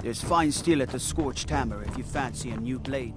There's fine steel at the Scorched Hammer if you fancy a new blade.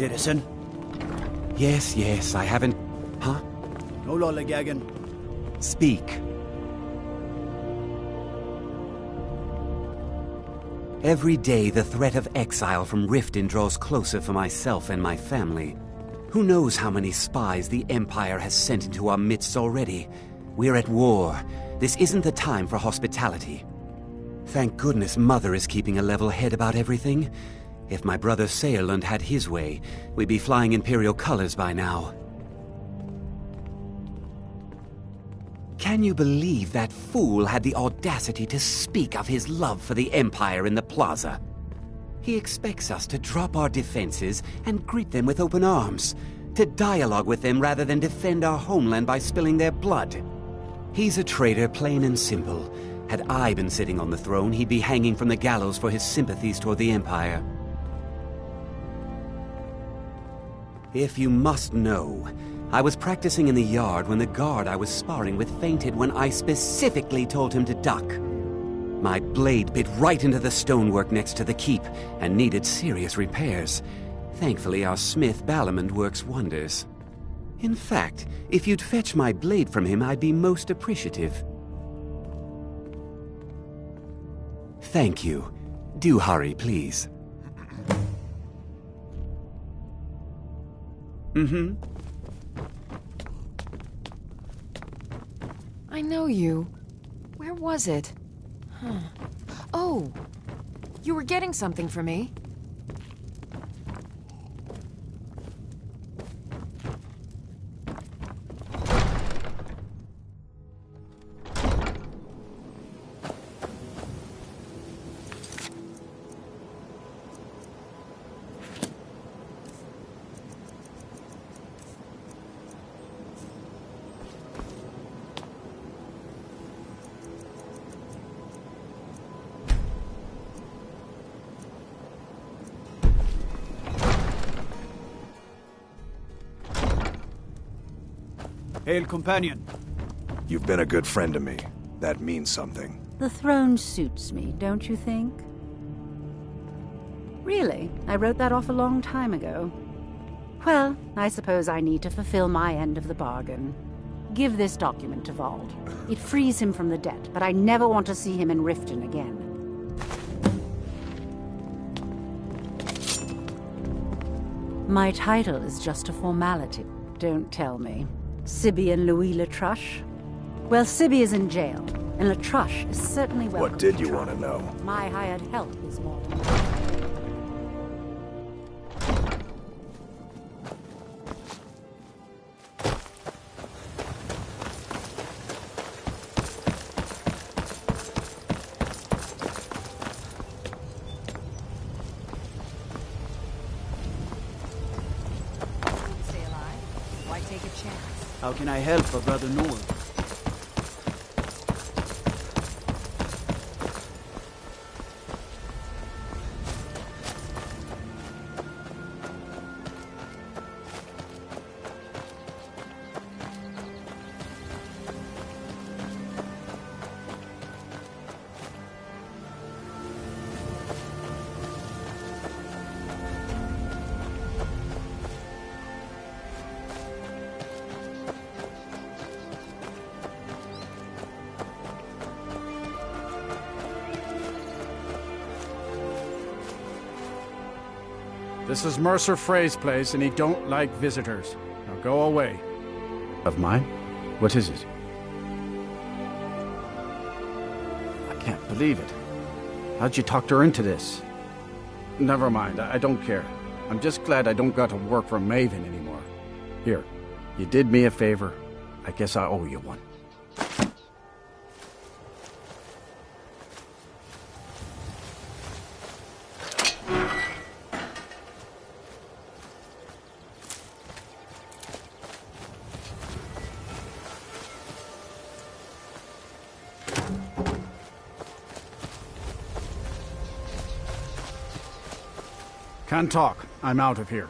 Citizen? Yes, I haven't... Huh? No lollygagging. Speak. Every day the threat of exile from Riften draws closer for myself and my family. Who knows how many spies the Empire has sent into our midst already? We're at war. This isn't the time for hospitality. Thank goodness Mother is keeping a level head about everything. If my brother Saerlund had his way, we'd be flying Imperial colors by now. Can you believe that fool had the audacity to speak of his love for the Empire in the plaza? He expects us to drop our defenses and greet them with open arms, to dialogue with them rather than defend our homeland by spilling their blood. He's a traitor, plain and simple. Had I been sitting on the throne, he'd be hanging from the gallows for his sympathies toward the Empire. If you must know, I was practicing in the yard when the guard I was sparring with fainted when I specifically told him to duck. My blade bit right into the stonework next to the keep and needed serious repairs. Thankfully, our smith Balamond works wonders. In fact, if you'd fetch my blade from him, I'd be most appreciative. Thank you. Do hurry, please. I know you. Where was it? Huh. Oh! You were getting something for me. Hail, companion. You've been a good friend to me. That means something. The throne suits me, don't you think? Really? I wrote that off a long time ago. Well, I suppose I need to fulfill my end of the bargain. Give this document to Vald. It frees him from the debt, but I never want to see him in Riften again. My title is just a formality. Don't tell me. Sibby and Louis Latruche? Well, Sibby is in jail, and Latruche is certainly welcome. What did you want to know? My hired help is more than How can I help for Brother Nord? This is Mercer Frey's place, and he don't like visitors. Now go away. Of mine? What is it? I can't believe it. How'd you talk her into this? Never mind, I don't care. I'm just glad I don't got to work for Maven anymore. Here, you did me a favor. I guess I owe you one. Can't talk. I'm out of here.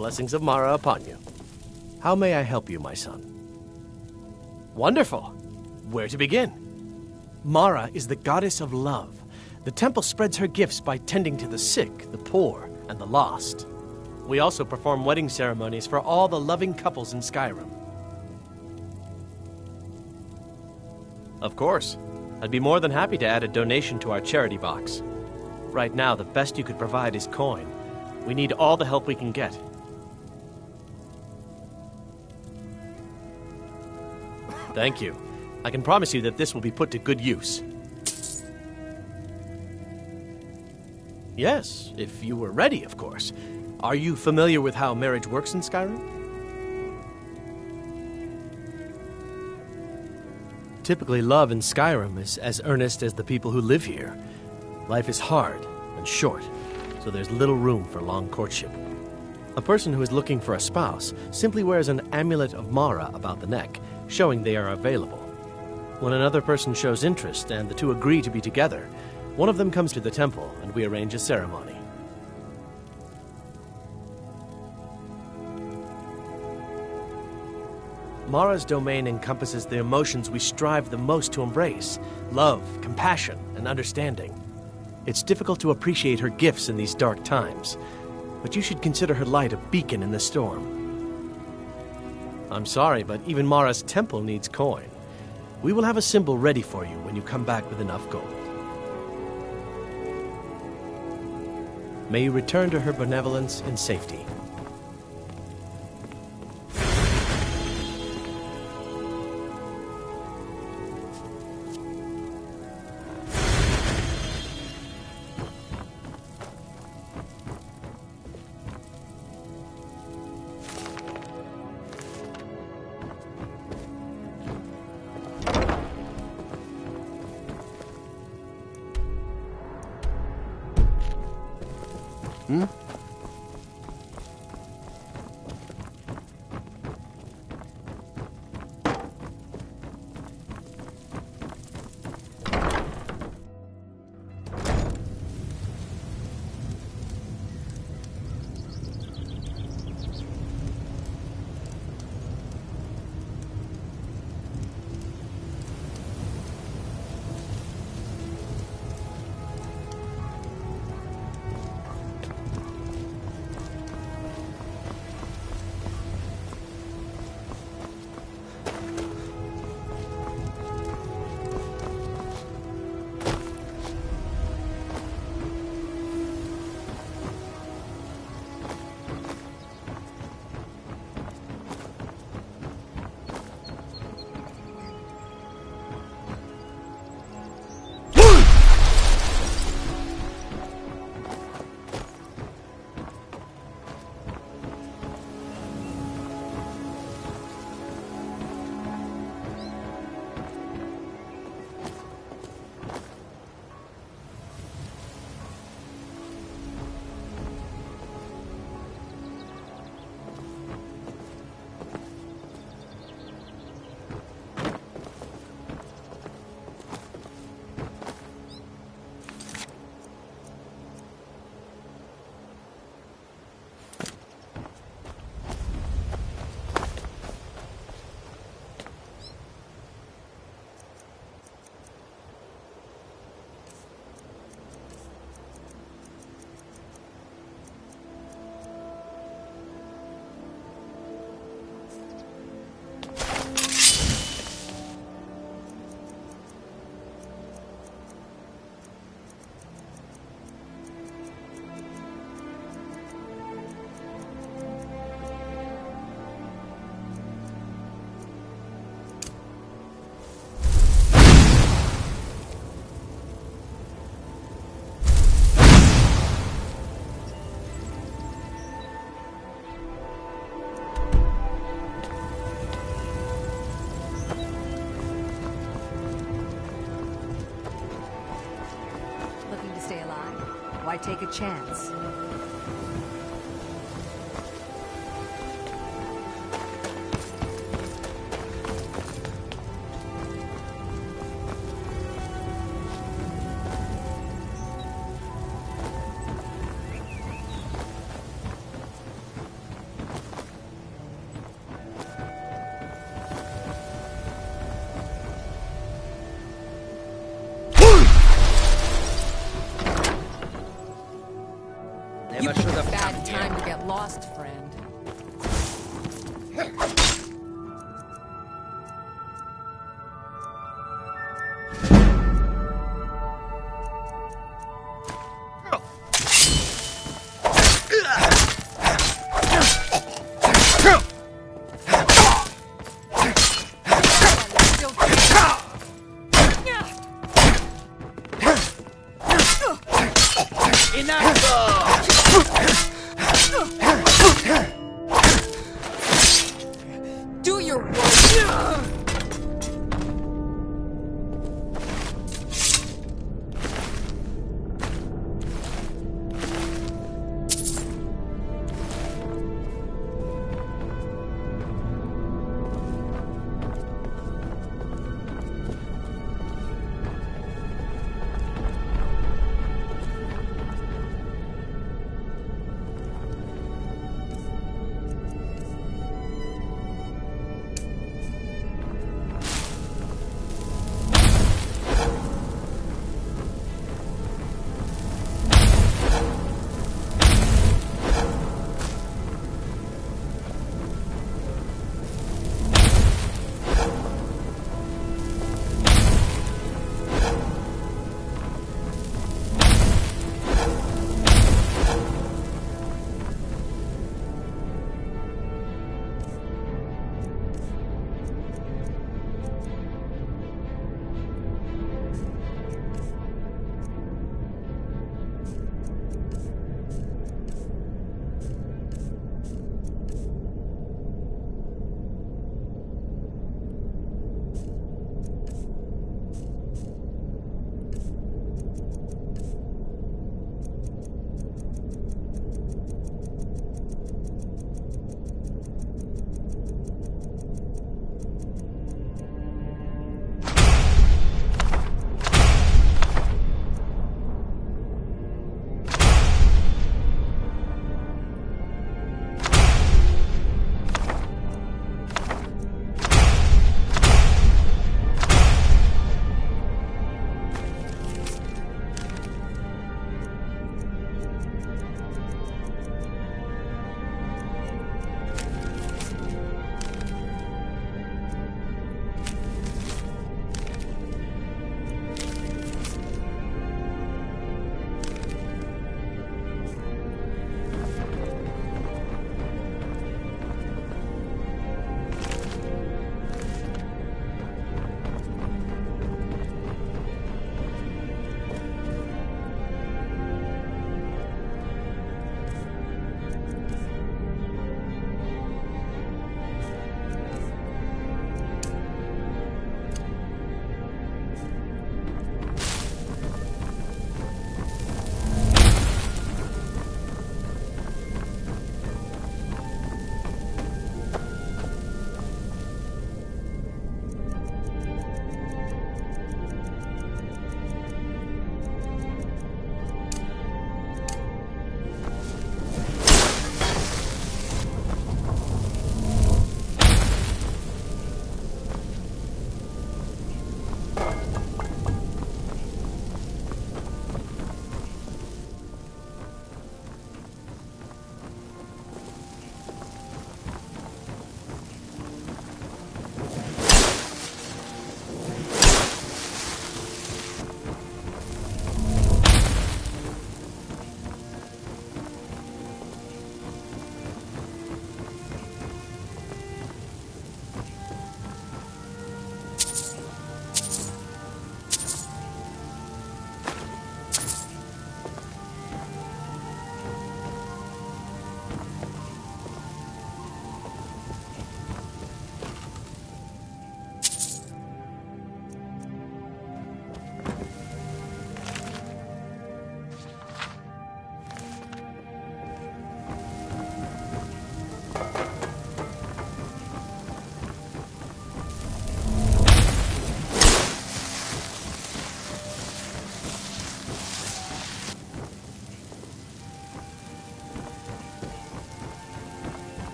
Blessings of Mara upon you. How may I help you, my son? Wonderful. Where to begin? Mara is the goddess of love. The temple spreads her gifts by tending to the sick, the poor, and the lost. We also perform wedding ceremonies for all the loving couples in Skyrim. Of course. I'd be more than happy to add a donation to our charity box. Right now, the best you could provide is coin. We need all the help we can get. Thank you. I can promise you that this will be put to good use. Yes, if you were ready, of course. Are you familiar with how marriage works in Skyrim? Typically, love in Skyrim is as earnest as the people who live here. Life is hard and short, so there's little room for long courtship. A person who is looking for a spouse simply wears an amulet of Mara about the neck, showing they are available. When another person shows interest and the two agree to be together, one of them comes to the temple and we arrange a ceremony. Mara's domain encompasses the emotions we strive the most to embrace: love, compassion, and understanding. It's difficult to appreciate her gifts in these dark times, but you should consider her light a beacon in the storm. I'm sorry, but even Mara's temple needs coin. We will have a symbol ready for you when you come back with enough gold. May you return to her benevolence in safety. Why take a chance? Bad time to get lost, friend. Enough!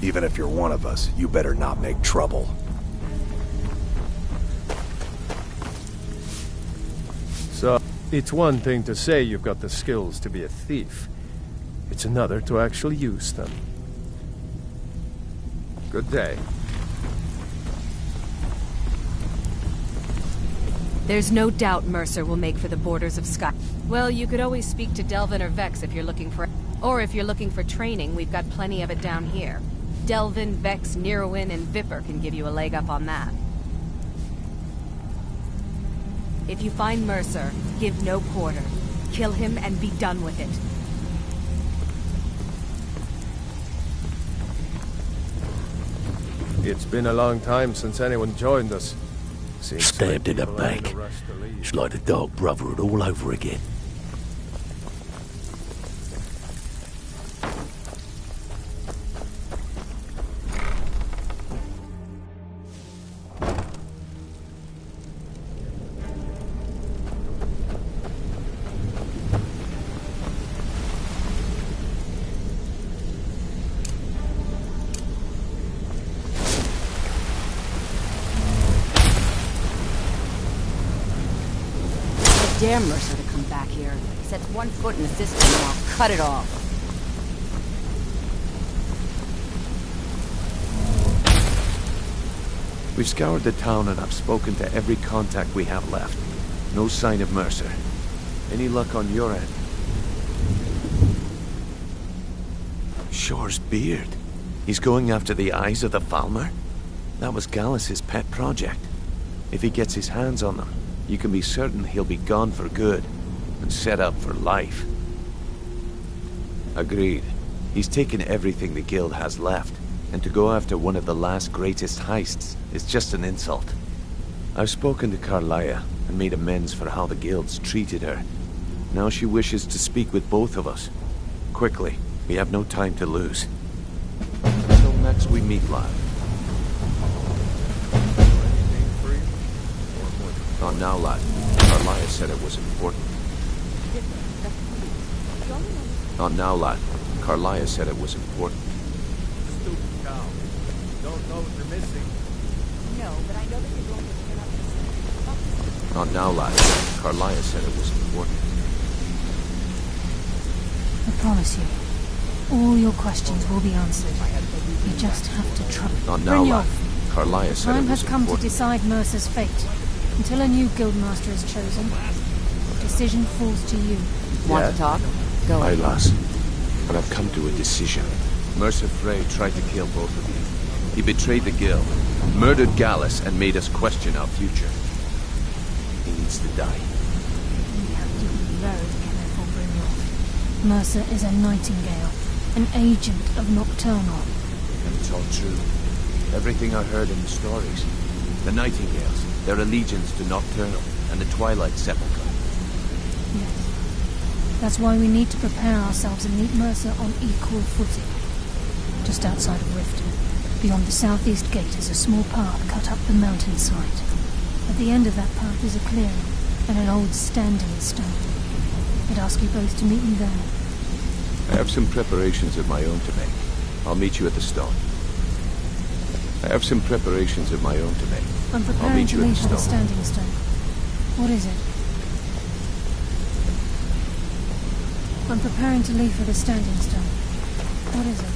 Even if you're one of us, you better not make trouble. So, it's one thing to say you've got the skills to be a thief. It's another to actually use them. Good day. There's no doubt Mercer will make for the borders of Sky. Well, you could always speak to Delvin or Vex if you're looking for... Or if you're looking for training, we've got plenty of it down here. Delvin, Vex, Neruin, and Viper can give you a leg up on that. If you find Mercer, give no quarter. Kill him and be done with it. It's been a long time since anyone joined us. Stabbed in the back. It's like the Dark Brotherhood all over again. Dare Mercer to come back here. He sets one foot in the system and I'll cut it off. We've scoured the town and I've spoken to every contact we have left. No sign of Mercer. Any luck on your end? Shore's beard. He's going after the eyes of the Falmer? That was Gallus's pet project. If he gets his hands on them, you can be certain he'll be gone for good, and set up for life. Agreed. He's taken everything the guild has left, and to go after one of the last greatest heists is just an insult. I've spoken to Carlia, and made amends for how the guild's treated her. Now she wishes to speak with both of us. Quickly, we have no time to lose. Until next we meet, lad. Not now, lad. Carlia said it was important. Not now, lad. Carlia said it was important. Stupid cow. Don't know what you're missing. No, but I know that you're going to turn up this... Not now, lad. Carlia said it was important. I promise you, all your questions will be answered. You just have to trust. Not now, lad. Carlia said Time it was has come to important. decide Mercer's fate. Until a new guildmaster is chosen, the decision falls to you. Want to talk? Go Aye, ahead. lass. But I've come to a decision. Mercer Frey tried to kill both of you. He betrayed the guild, murdered Gallus, and made us question our future. He needs to die. We have to be very careful, Brynjolf. Mercer is a nightingale, an agent of Nocturnal. And it's all true. Everything I heard in the stories. The Nightingales, their allegiance to Nocturnal, and the Twilight Sepulchre. Yes. That's why we need to prepare ourselves and meet Mercer on equal footing. Just outside of Riften, beyond the southeast gate is a small path cut up the mountainside. At the end of that path is a clearing, and an old standing stone. I'd ask you both to meet me there. I have some preparations of my own to make. I'll meet you at the stone. I have some preparations of my own to make. I'm I'll preparing meet to you at leave the for the stone. standing stone. What is it? I'm preparing to leave for the standing stone. What is it?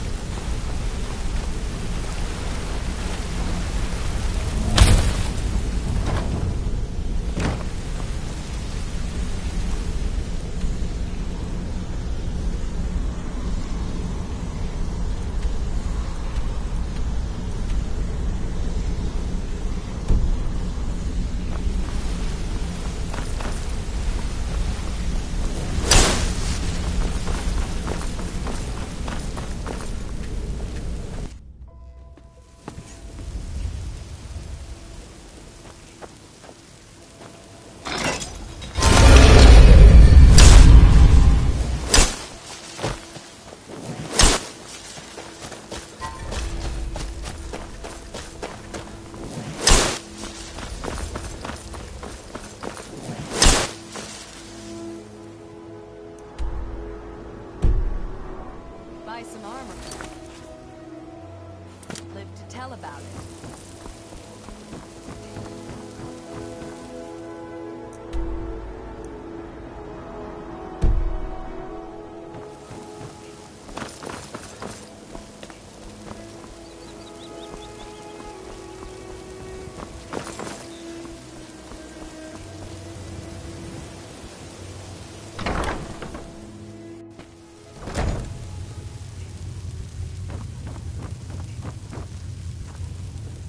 Buy some armor. tell about it.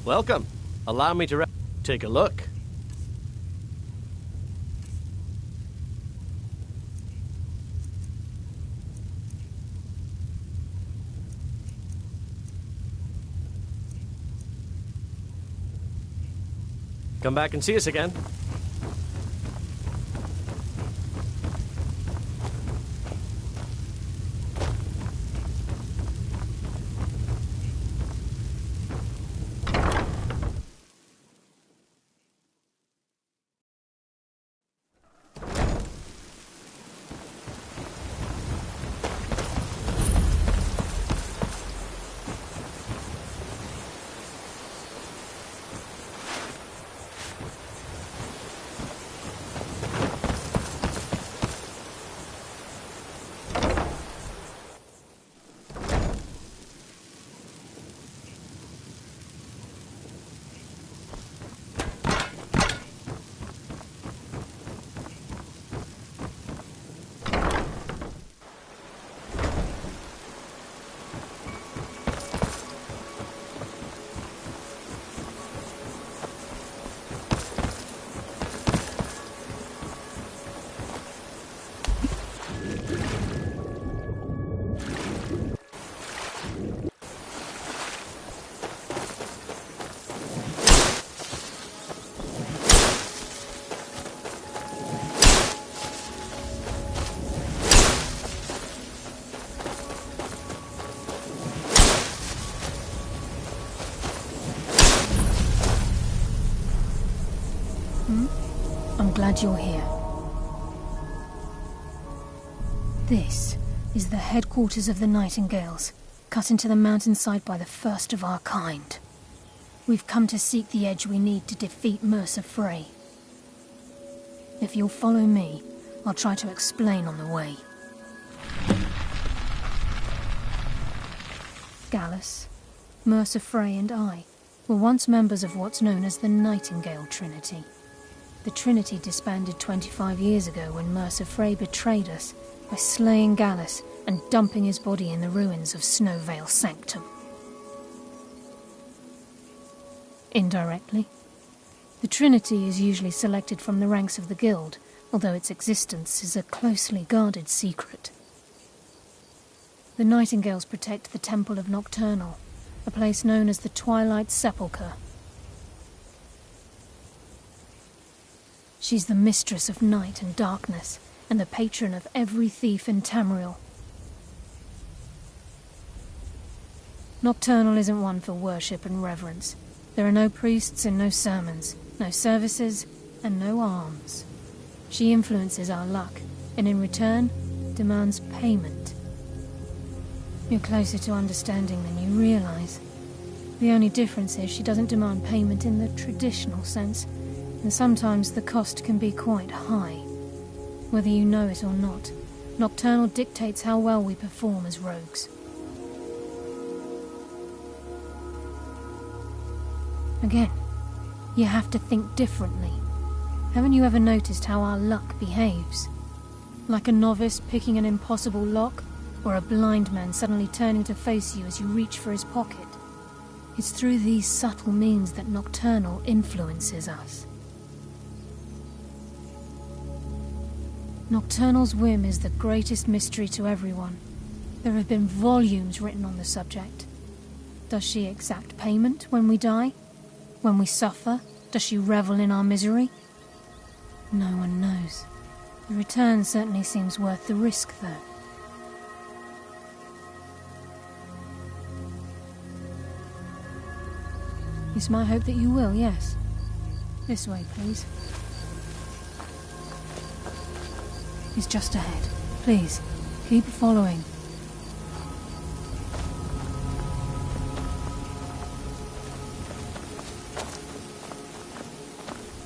Welcome. Allow me to take a look. Come back and see us again. I'm glad you're here. This is the headquarters of the Nightingales, cut into the mountainside by the first of our kind. We've come to seek the edge we need to defeat Mercer Frey. If you'll follow me, I'll try to explain on the way. Gallus, Mercer Frey and I were once members of what's known as the Nightingale Trinity. The Trinity disbanded 25 years ago when Mercer Frey betrayed us by slaying Gallus and dumping his body in the ruins of Snowvale Sanctum. Indirectly, the Trinity is usually selected from the ranks of the Guild, although its existence is a closely guarded secret. The Nightingales protect the Temple of Nocturnal, a place known as the Twilight Sepulchre. She's the mistress of night and darkness, and the patron of every thief in Tamriel. Nocturnal isn't one for worship and reverence. There are no priests and no sermons, no services, and no alms. She influences our luck, and in return, demands payment. You're closer to understanding than you realize. The only difference is she doesn't demand payment in the traditional sense, and sometimes the cost can be quite high. Whether you know it or not, Nocturnal dictates how well we perform as rogues. Again, you have to think differently. Haven't you ever noticed how our luck behaves? Like a novice picking an impossible lock, or a blind man suddenly turning to face you as you reach for his pocket. It's through these subtle means that Nocturnal influences us. Nocturnal's whim is the greatest mystery to everyone. There have been volumes written on the subject. Does she exact payment when we die? When we suffer, does she revel in our misery? No one knows. The return certainly seems worth the risk, though. It's my hope that you will, yes. This way, please. It's just ahead. Please, keep following.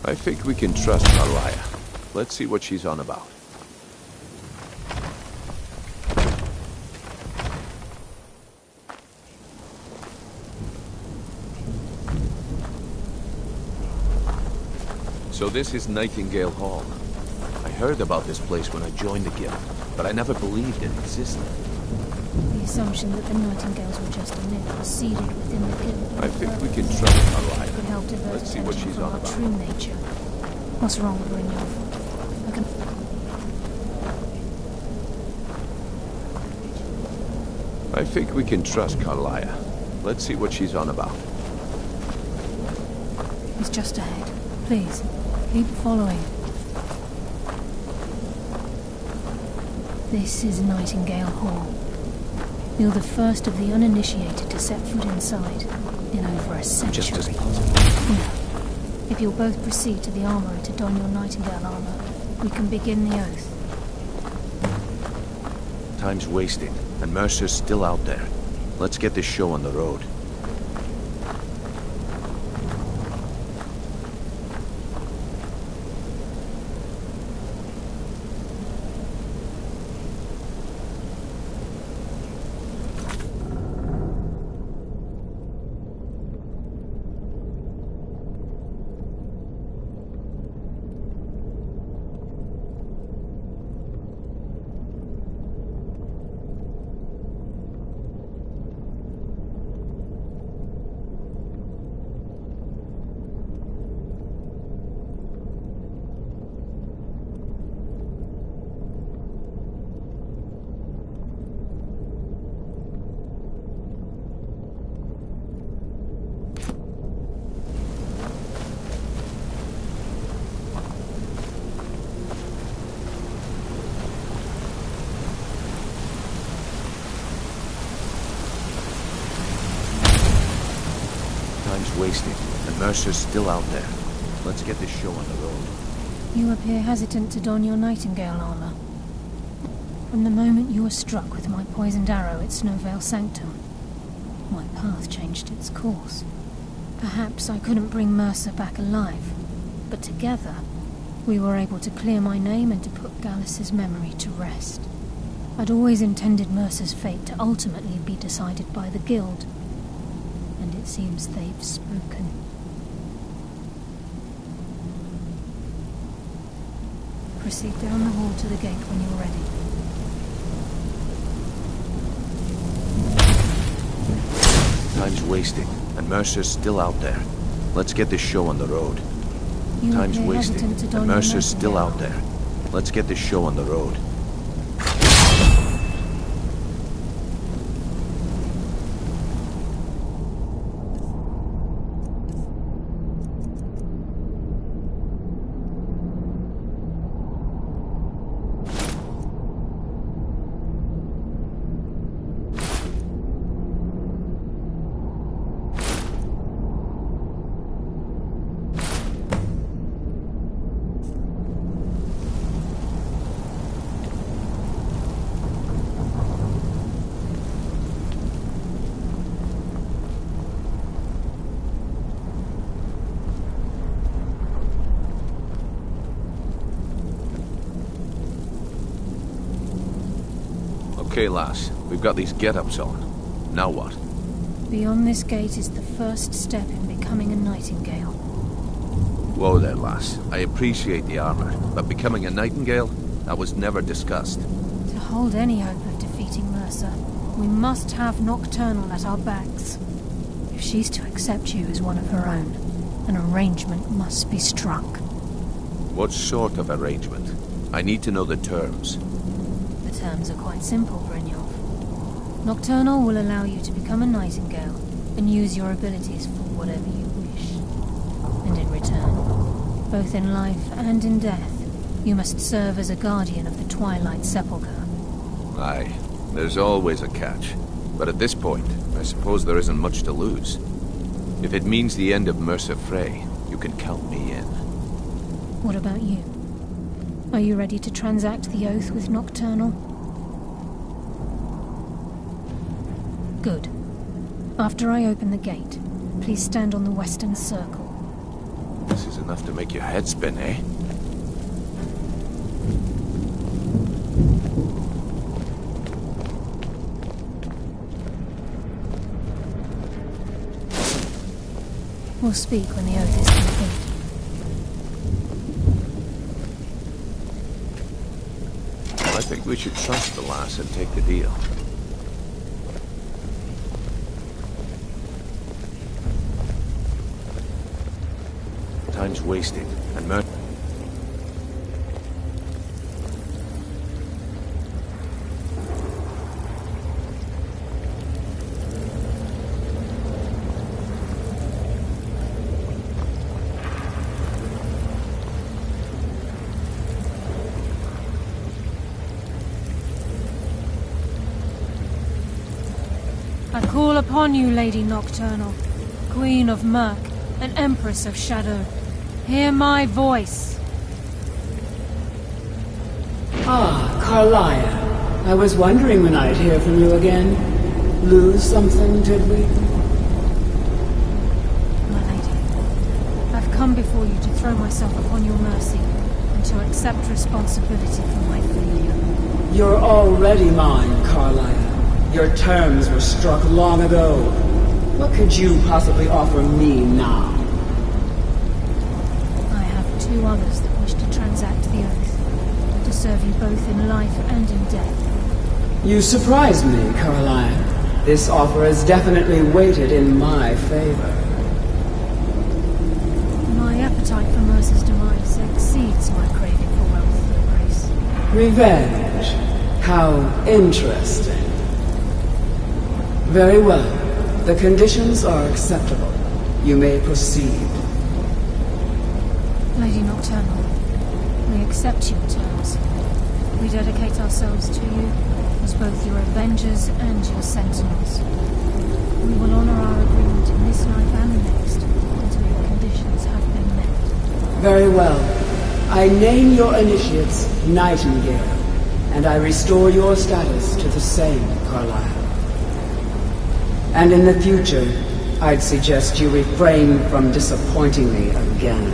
I think we can trust Carlia. Let's see what she's on about. So this is Nightingale Hall. I heard about this place when I joined the guild, but I never believed it existed. The assumption that the Nightingales were just a myth was seeded within the guild. I think we can trust Carlia. Could help divert Let's see what attention she's from on our about. true nature. What's wrong with Brynjolf? I think we can trust Carlia. Let's see what she's on about. He's just ahead. Please, keep following. This is Nightingale Hall. You're the first of the uninitiated to set foot inside in over a century. Just as possible. No. If you'll both proceed to the armory to don your Nightingale armor, we can begin the oath. Time's wasting, and Mercer's still out there. Let's get this show on the road. Time's wasting, and Mercer's still out there. Let's get this show on the road. You appear hesitant to don your Nightingale armor. From the moment you were struck with my poisoned arrow at Snowvale Sanctum, my path changed its course. Perhaps I couldn't bring Mercer back alive, but together, we were able to clear my name and to put Gallus's memory to rest. I'd always intended Mercer's fate to ultimately be decided by the Guild, and it seems they've spoken. Proceed down the hall to the gate when you're ready. Time's wasting, and Mercer's still out there. Let's get this show on the road. You Time's appear wasting, hesitant to don and your Mercer's still Nightingale out there. Let's get this show on the road. Okay, lass. We've got these get-ups on. Now what? Beyond this gate is the first step in becoming a Nightingale. Whoa there, lass. I appreciate the armor, but becoming a Nightingale? That was never discussed. To hold any hope of defeating Mercer, we must have Nocturnal at our backs. If she's to accept you as one of her own, an arrangement must be struck. What sort of arrangement? I need to know the terms. The terms are quite simple, Brynjolf. Nocturnal will allow you to become a Nightingale and use your abilities for whatever you wish. And in return, both in life and in death, you must serve as a guardian of the Twilight Sepulchre. Aye, there's always a catch. But at this point, I suppose there isn't much to lose. If it means the end of Mercer Frey, you can count me in. What about you? Are you ready to transact the oath with Nocturnal? Good. After I open the gate, please stand on the western circle. This is enough to make your head spin, eh? We'll speak when the oath is complete. I think we should trust the lass and take the deal. Time's wasted, and I call upon you, Lady Nocturnal, Queen of Murk, and Empress of Shadow. Hear my voice. Ah, Carlia. I was wondering when I'd hear from you again. Lose something, did we? My lady, I've come before you to throw myself upon your mercy and to accept responsibility for my failure. You're already mine, Carlia. Your terms were struck long ago. What could you possibly offer me now? I have two others that wish to transact the oath, to serve you both in life and in death. You surprise me, Carlia. This offer is definitely weighted in my favor. My appetite for Mercer's demise exceeds my craving for wealth and grace. Revenge. How interesting. Very well. The conditions are acceptable. You may proceed. Lady Nocturnal, we accept your terms. We dedicate ourselves to you as both your avengers and your sentinels. We will honor our agreement in this life and the next until your conditions have been met. Very well. I name your initiates Nightingale, and I restore your status to the same, Carlisle. And in the future, I'd suggest you refrain from disappointing me again.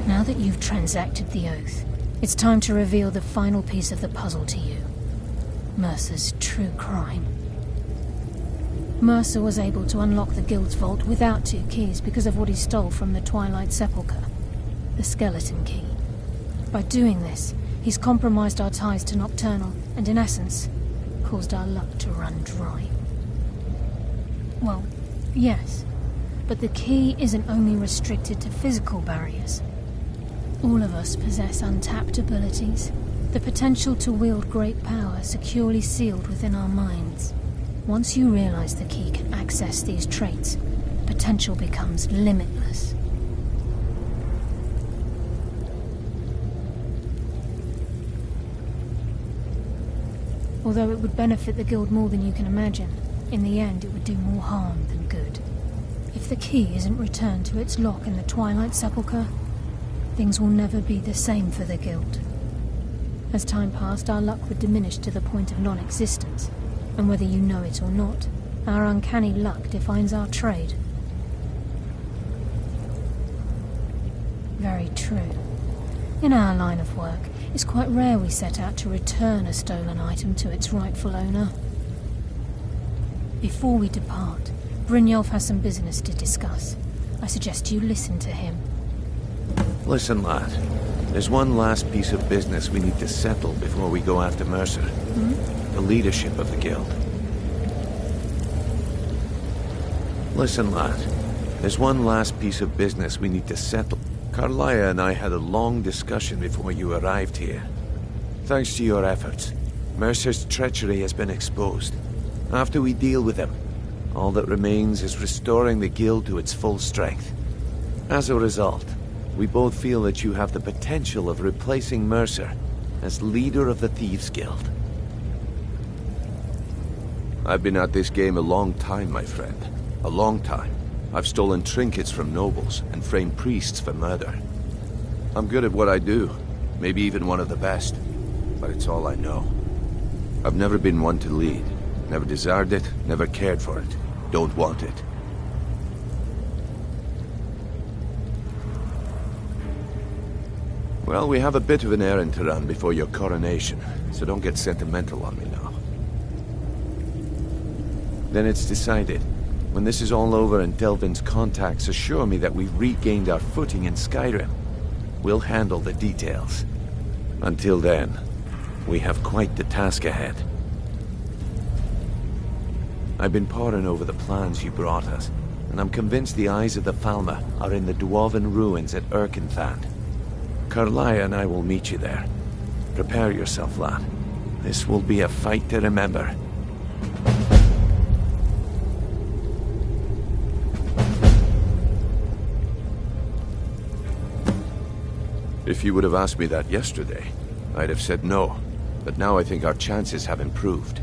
Now that you've transacted the oath, it's time to reveal the final piece of the puzzle to you. Mercer's true crime. Mercer was able to unlock the Guild's vault without two keys because of what he stole from the Twilight Sepulchre, the skeleton key. By doing this, he's compromised our ties to Nocturnal and, in essence, caused our luck to run dry. Well, yes, but the key isn't only restricted to physical barriers. All of us possess untapped abilities, the potential to wield great power securely sealed within our minds. Once you realize the key can access these traits, potential becomes limitless. Although it would benefit the Guild more than you can imagine, in the end it would do more harm than good. If the key isn't returned to its lock in the Twilight Sepulchre, things will never be the same for the Guild. As time passed, our luck would diminish to the point of non-existence. And whether you know it or not, our uncanny luck defines our trade. Very true. In our line of work, it's quite rare we set out to return a stolen item to its rightful owner. Before we depart, Brynjolf has some business to discuss. I suggest you listen to him. Listen, lad. There's one last piece of business we need to settle before we go after Mercer. The leadership of the Guild. Listen, lad. There's one last piece of business we need to settle. Carlia and I had a long discussion before you arrived here. Thanks to your efforts, Mercer's treachery has been exposed. After we deal with him, all that remains is restoring the Guild to its full strength. As a result, we both feel that you have the potential of replacing Mercer as leader of the Thieves' Guild. I've been at this game a long time, my friend. A long time. I've stolen trinkets from nobles and framed priests for murder. I'm good at what I do. Maybe even one of the best. but it's all I know. I've never been one to lead. Never desired it, never cared for it. Don't want it. Well, we have a bit of an errand to run before your coronation, so don't get sentimental on me now. Then it's decided. When this is all over and Delvin's contacts assure me that we've regained our footing in Skyrim, we'll handle the details. Until then, we have quite the task ahead. I've been poring over the plans you brought us, and I'm convinced the eyes of the Falmer are in the Dwarven ruins at Erkenthand. Karlaya and I will meet you there. Prepare yourself, lad. This will be a fight to remember. If you would have asked me that yesterday, I'd have said no. But now I think our chances have improved.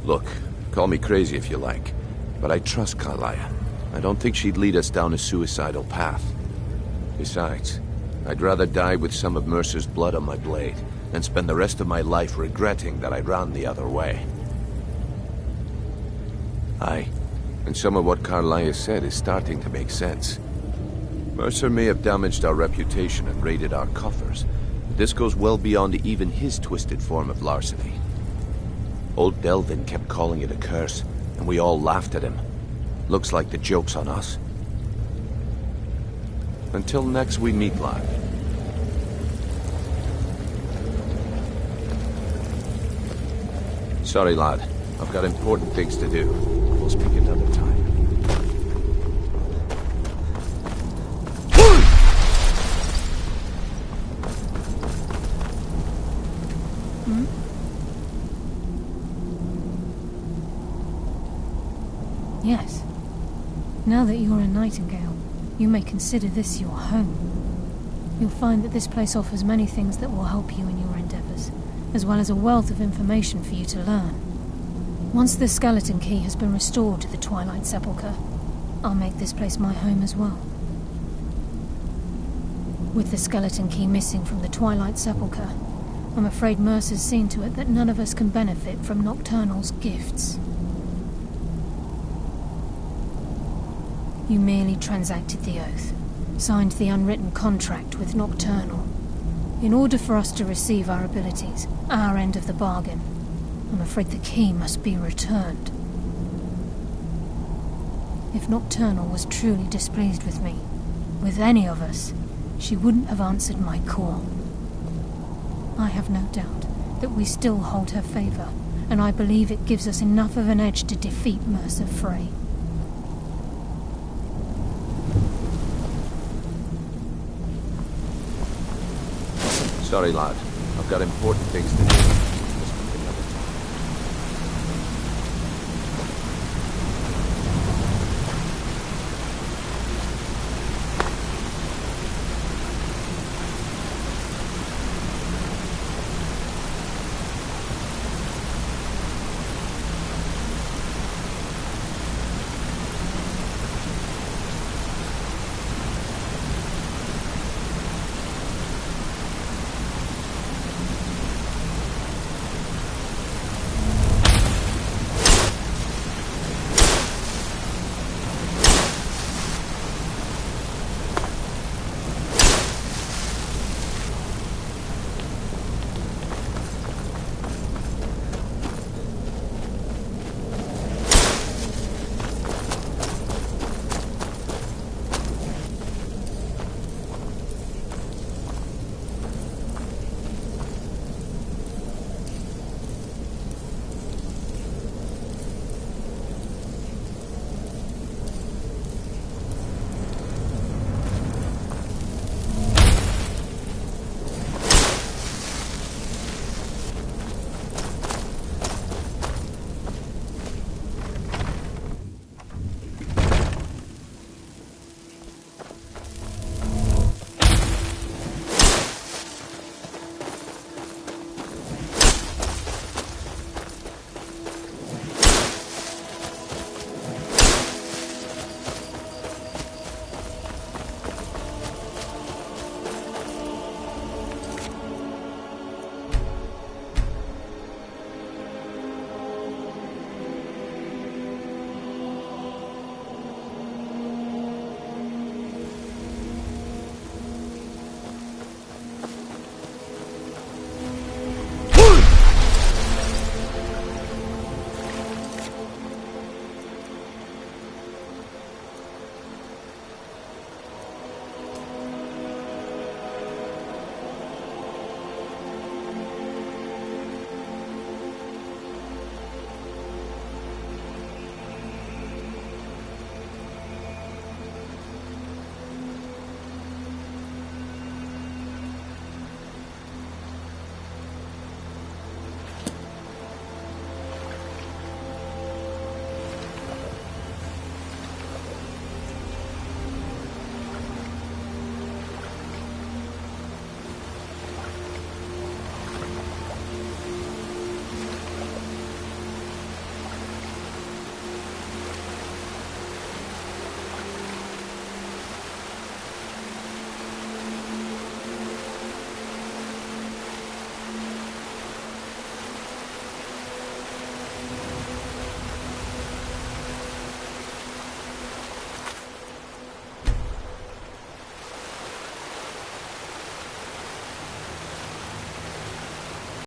Look, call me crazy if you like, but I trust Karlaya. I don't think she'd lead us down a suicidal path. Besides, I'd rather die with some of Mercer's blood on my blade than spend the rest of my life regretting that I ran the other way. Aye, and some of what Karlaya said is starting to make sense. Mercer may have damaged our reputation and raided our coffers, but this goes well beyond even his twisted form of larceny. Old Delvin kept calling it a curse, and we all laughed at him. Looks like the joke's on us. Until next we meet, lad. Sorry, lad. I've got important things to do. We'll speak another time. Yes. Now that you're a Nightingale, you may consider this your home. You'll find that this place offers many things that will help you in your endeavors, as well as a wealth of information for you to learn. Once the skeleton key has been restored to the Twilight Sepulchre, I'll make this place my home as well. With the skeleton key missing from the Twilight Sepulchre, I'm afraid Mercer's seen to it that none of us can benefit from Nocturnal's gifts. You merely transacted the oath, signed the unwritten contract with Nocturnal. In order for us to receive our abilities, our end of the bargain, I'm afraid the key must be returned. If Nocturnal was truly displeased with me, with any of us, she wouldn't have answered my call. I have no doubt that we still hold her favor, and I believe it gives us enough of an edge to defeat Mercer Frey. Sorry, lad. I've got important things to do.